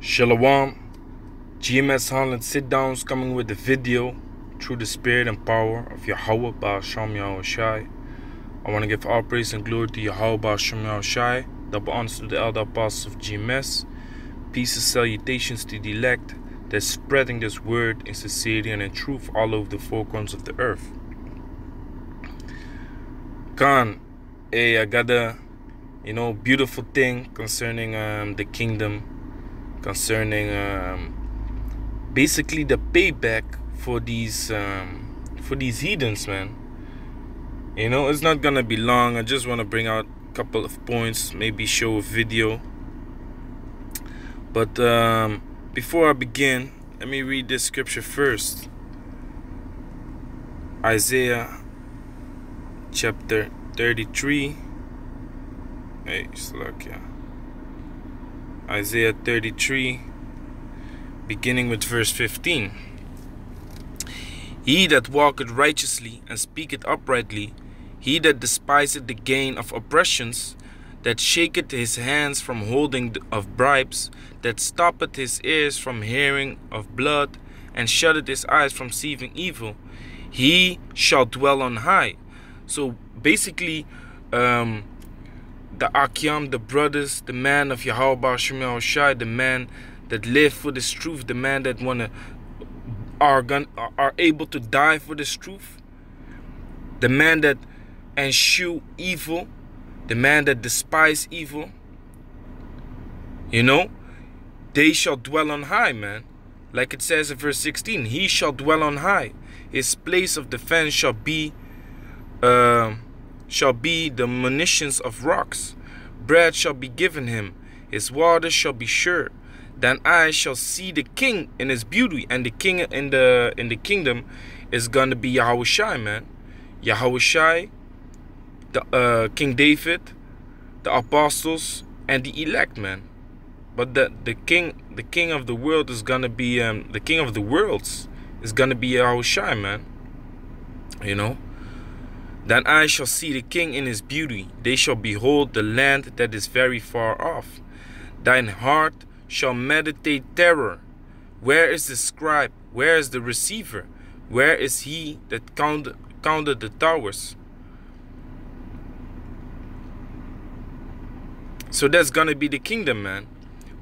Shalom, GMS Holland sit downs coming with the video through the spirit and power of Yahweh Ba'asham Yahushai. I want to give all praise and glory to Yahweh Ba'asham Yahushai, double honors to the elder apostles of GMS, peace and salutations to the elect that's spreading this word in sincerity and in truth all over the four corners of the earth. Khan, hey, I got a beautiful thing concerning the kingdom, concerning basically the payback for these heathens, man. It's not gonna be long. I just want to bring out a couple of points, maybe show a video. But before I begin, let me read this scripture first. Isaiah chapter 33. Hey, Slakia. Isaiah 33, beginning with verse 15. He that walketh righteously and speaketh uprightly, he that despiseth the gain of oppressions, that shaketh his hands from holding of bribes, that stoppeth his ears from hearing of blood, and shutteth his eyes from seeing evil, he shall dwell on high. So basically, the Akyam, the brothers, the man of Yahweh Ba'asham Yahushai, the man that live for this truth, the man that are able to die for this truth, the man that eschew evil, the man that despise evil, they shall dwell on high, man. Like it says in verse 16, he shall dwell on high. His place of defense shall be the munitions of rocks. Bread shall be given him, his water shall be sure. Then I shall see the king in his beauty, and the king in the kingdom is gonna be Yahushai, man. Yahushai, the King David, the apostles, and the elect, man. But the king of the world is gonna be the king of the worlds is gonna be Yahushai, man. Then I shall see the king in his beauty. They shall behold the land that is very far off. Thine heart shall meditate terror. Where is the scribe? Where is the receiver? Where is he that counted the towers? So that's gonna be the kingdom, man.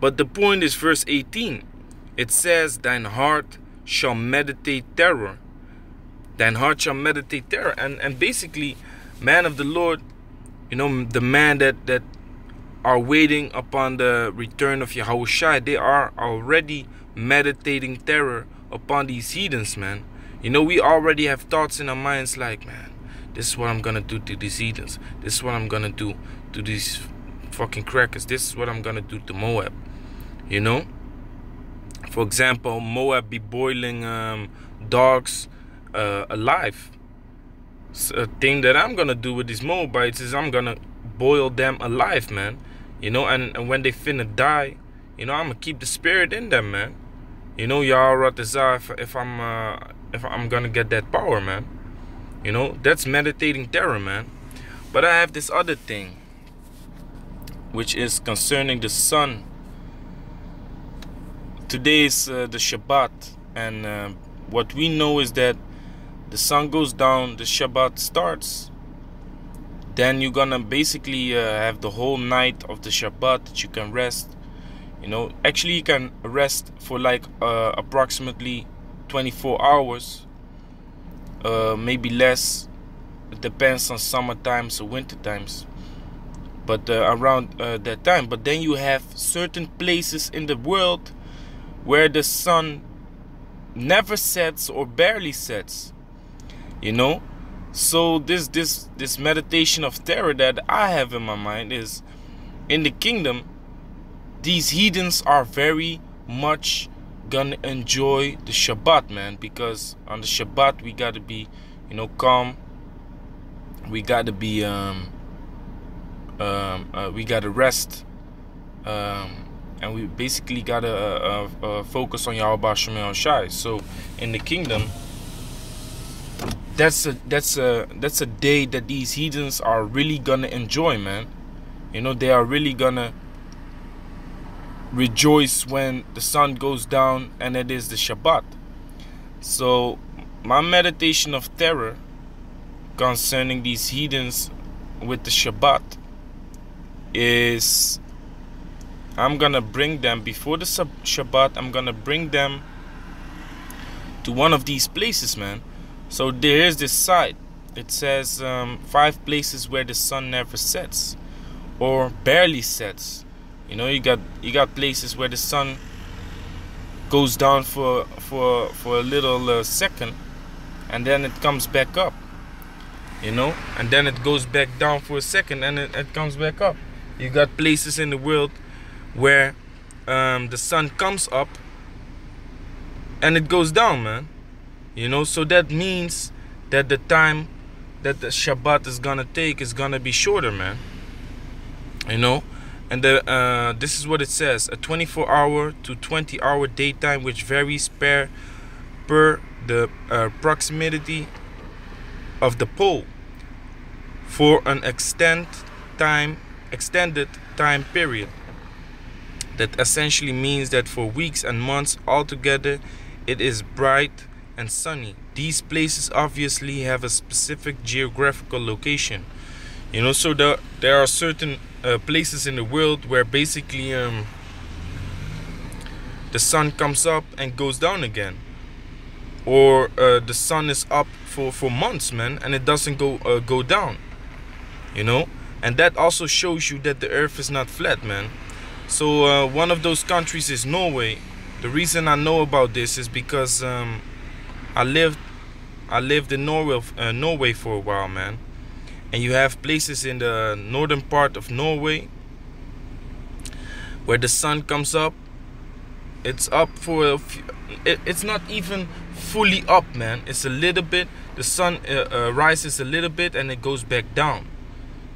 But the point is verse 18. It says, thine heart shall meditate terror. Thine heart shall meditate terror. And basically, man of the Lord, the man that are waiting upon the return of Yahushai, they are already meditating terror upon these heathens, man. We already have thoughts in our minds like, man, this is what I'm gonna do to these heathens. This is what I'm gonna do to these fucking crackers. This is what I'm gonna do to Moab. For example, Moab be boiling dogs alive. So a thing that I'm gonna do with these Moabites is I'm gonna boil them alive, man. And when they finna die, I'm gonna keep the spirit in them, man. Yaharatazah, if I'm gonna get that power, man. That's meditating terror, man. But I have this other thing, which is concerning the sun. Today is the Shabbat, and what we know is that the sun goes down, the Shabbat starts. Then you're gonna basically have the whole night of the Shabbat that you can rest. Actually you can rest for like approximately 24 hours, maybe less. It depends on summer times or winter times, but around that time. But then you have certain places in the world where the sun never sets or barely sets. So this meditation of terror that I have in my mind is, in the kingdom, these heathens are very much gonna enjoy the Shabbat, man, because on the Shabbat we gotta be calm. We gotta be we gotta rest, and we basically gotta focus on Yahweh Ba'asham Yahushai. So in the kingdom, that's a day that these heathens are really gonna enjoy, man. They are really gonna rejoice when the sun goes down, and it is the Shabbat. So my meditation of terror concerning these heathens with the Shabbat is, I'm gonna bring them before the Shabbat. I'm gonna bring them to one of these places, man. So there's this site. It says 5 places where the sun never sets or barely sets. You know, you got places where the sun goes down for a little second, and then it comes back up. You know, and then it goes back down for a second, and it comes back up. You got places in the world where the sun comes up and it goes down, man. You know, so that means that the time that the Shabbat is gonna take is gonna be shorter, man. You know, and this is what it says: a 24-hour to 20-hour daytime, which varies per the proximity of the pole, for an extended time period. That essentially means that for weeks and months altogether it is bright and sunny. These places obviously have a specific geographical location. You know, so there are certain places in the world where basically the sun comes up and goes down again, or the sun is up for months, man, and it doesn't go down. You know, and that also shows you that the earth is not flat, man. So one of those countries is Norway. The reason I know about this is because I lived in Norway for a while, man. And you have places in the northern part of Norway where the sun comes up. It's up for it's not even fully up, man. It's a little bit. The sun rises a little bit and it goes back down.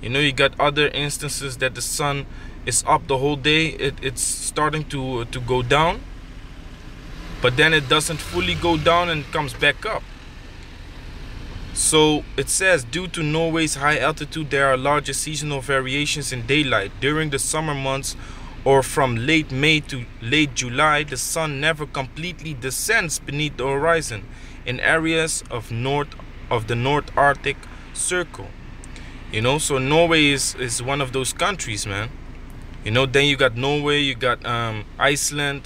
You know, you got other instances that the sun is up the whole day. It's starting to go down, but then it doesn't fully go down and comes back up. So it says, due to Norway's high altitude, there are larger seasonal variations in daylight. During the summer months, or from late May to late July, the sun never completely descends beneath the horizon in areas of the North Arctic Circle. You know, so Norway is one of those countries, man. You know, then you got Norway, you got Iceland,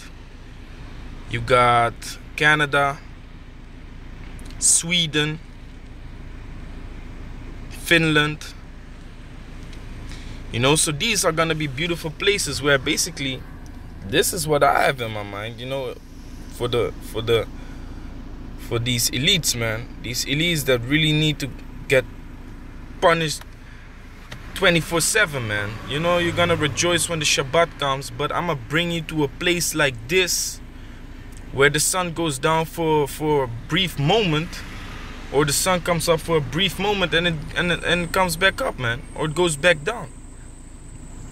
you got Canada, Sweden, Finland. You know, so these are gonna be beautiful places where basically this is what I have in my mind, you know, for these elites, man. These elites that really need to get punished 24/7, man. You know, you're gonna rejoice when the Shabbat comes, but I'm gonna bring you to a place like this where the sun goes down for a brief moment, or the sun comes up for a brief moment and it comes back up, man, or it goes back down.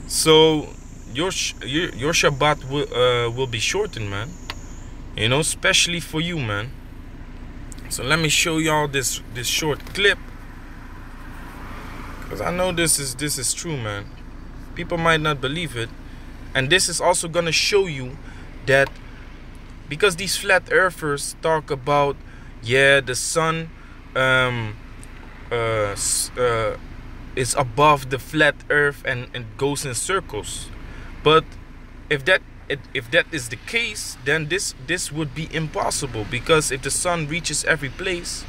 So your Shabbat will be shortened, man. You know, especially for you, man. So let me show y'all this short clip, because I know this is true, man. People might not believe it. And this is also gonna show you that, because these flat earthers talk about, yeah, the sun is above the flat earth and goes in circles. But if that is the case, then this would be impossible, because if the sun reaches every place,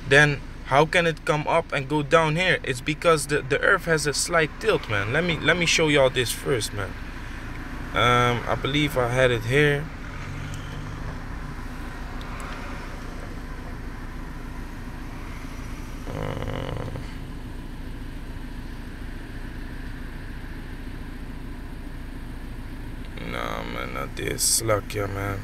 then how can it come up and go down here? It's because the earth has a slight tilt, man. Let me show y'all this first, man. I believe I had it here. Nah, man, not this. Slack, yeah, man.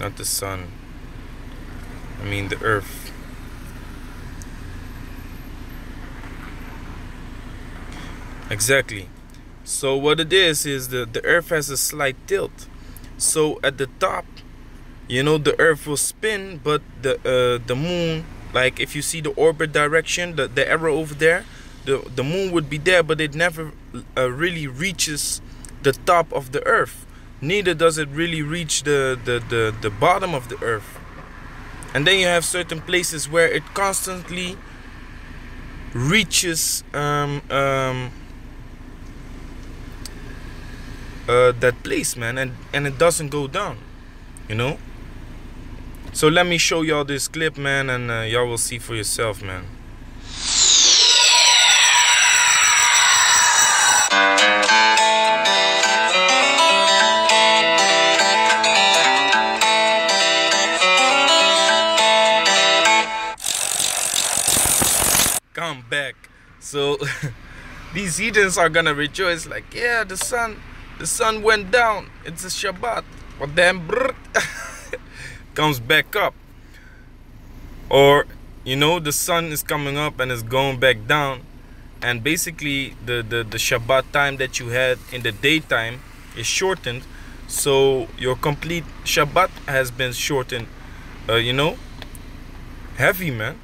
Not the sun. I mean the earth. Exactly. So what it is the earth has a slight tilt. So at the top, you know, the earth will spin, but the moon, like if you see the orbit direction, the arrow over there, the moon would be there, but it never really reaches the top of the earth. Neither does it really reach the bottom of the earth. And then you have certain places where it constantly reaches that place, man, and it doesn't go down, you know. So let me show y'all this clip, man, and y'all will see for yourself, man. Come back. So these heathens are gonna rejoice, like, yeah, the sun went down, it's a Shabbat, but then comes back up. Or, you know, the sun is coming up and is going back down, and basically the Shabbat time that you had in the daytime is shortened, so your complete Shabbat has been shortened. You know, heavy, man.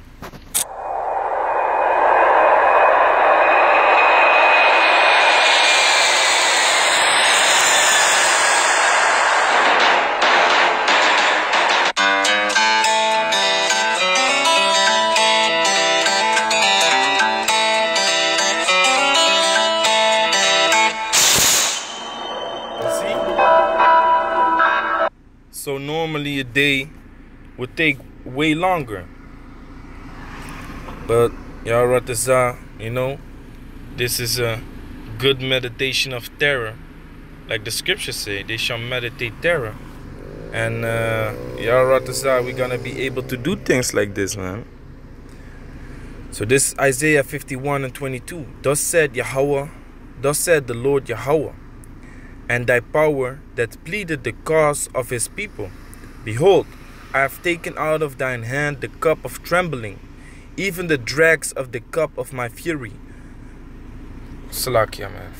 So normally a day would take way longer, but Yahawaratazah, you know, this is a good meditation of terror, like the scriptures say, they shall meditate terror. And Yahawaratazah, we're gonna be able to do things like this, man. So this Isaiah 51:22. Thus said Yahweh, thus said the Lord Yahweh, and thy power that pleaded the cause of his people. Behold, I have taken out of thine hand the cup of trembling, even the dregs of the cup of my fury. Salakia, man.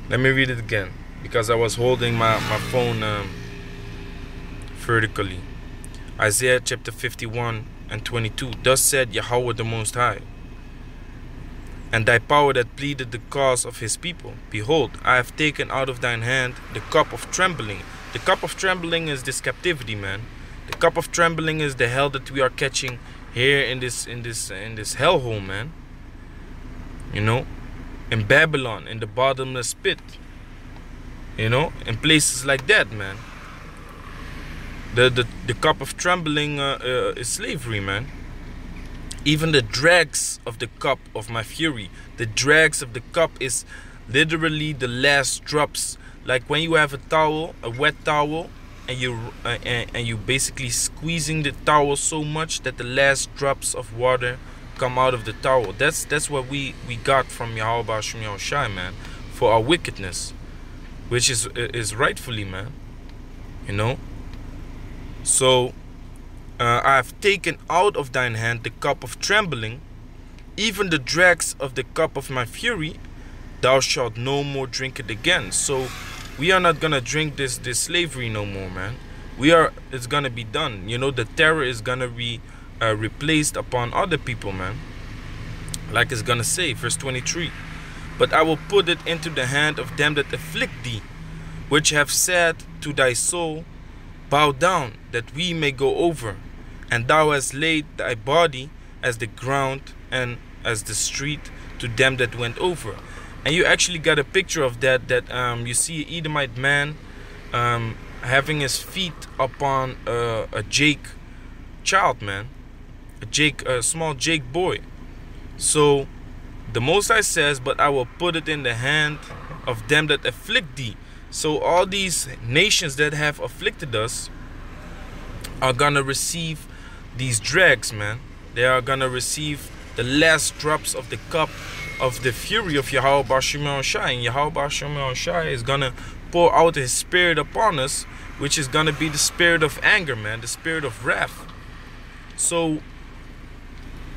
Let me read it again, because I was holding my phone vertically. Isaiah chapter 51:22. Thus said Yahweh the Most High, and thy power that pleaded the cause of his people. Behold, I have taken out of thine hand the cup of trembling. The cup of trembling is this captivity, man. The cup of trembling is the hell that we are catching here in this hellhole, man. You know, in Babylon, in the bottomless pit. You know, in places like that, man. The cup of trembling is slavery, man. Even the dregs of the cup of my fury. The dregs of the cup is literally the last drops. Like when you have a towel, a wet towel, and you basically squeezing the towel so much that the last drops of water come out of the towel. That's what we got from Yahweh B'Shem Yahushai, man, for our wickedness, which is rightfully, man. You know. So I have taken out of thine hand the cup of trembling, even the dregs of the cup of my fury. Thou shalt no more drink it again. So we are not gonna drink this slavery no more, man. It's gonna be done. You know, the terror is gonna be replaced upon other people, man. Like it's gonna say, verse 23. But I will put it into the hand of them that afflict thee, which have said to thy soul, bow down, that we may go over. And thou hast laid thy body as the ground and as the street to them that went over. And you actually got a picture of that you see an Edomite man having his feet upon a Jake child, man. A small Jake boy. So the Most High says, but I will put it in the hand of them that afflict thee. So all these nations that have afflicted us are gonna receive these dregs, man. They are gonna receive the last drops of the cup of the fury of Yahweh B'Shem Yahushai. And Yahweh B'Shem Yahushai is gonna pour out his spirit upon us, which is gonna be the spirit of anger, man, the spirit of wrath. So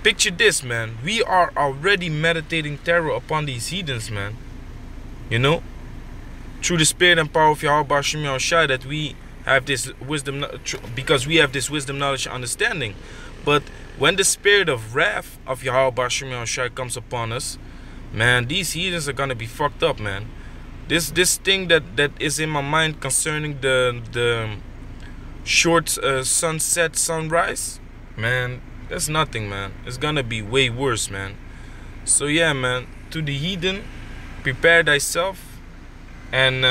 picture this, man. We are already meditating terror upon these heathens, man. You know, through the spirit and power of Yahweh Hashem Yahushua, that we have this wisdom, because we have this wisdom, knowledge, understanding. But when the spirit of wrath of Yahweh Hashem Yahushua comes upon us, man, these heathens are gonna be fucked up, man. This thing that is in my mind concerning the short sunset, sunrise, man, that's nothing, man. It's gonna be way worse, man. So yeah, man, to the heathen, prepare thyself, and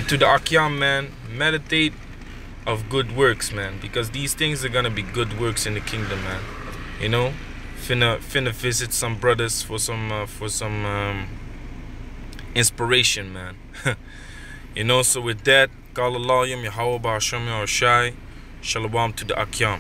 to the Akyam, man, meditate of good works, man, because these things are gonna be good works in the kingdom, man. You know, finna visit some brothers for some inspiration, man. You know, so with that, Kal Allah Yahweh Ba'Hashem Yahushai, Shalom to the Akyam.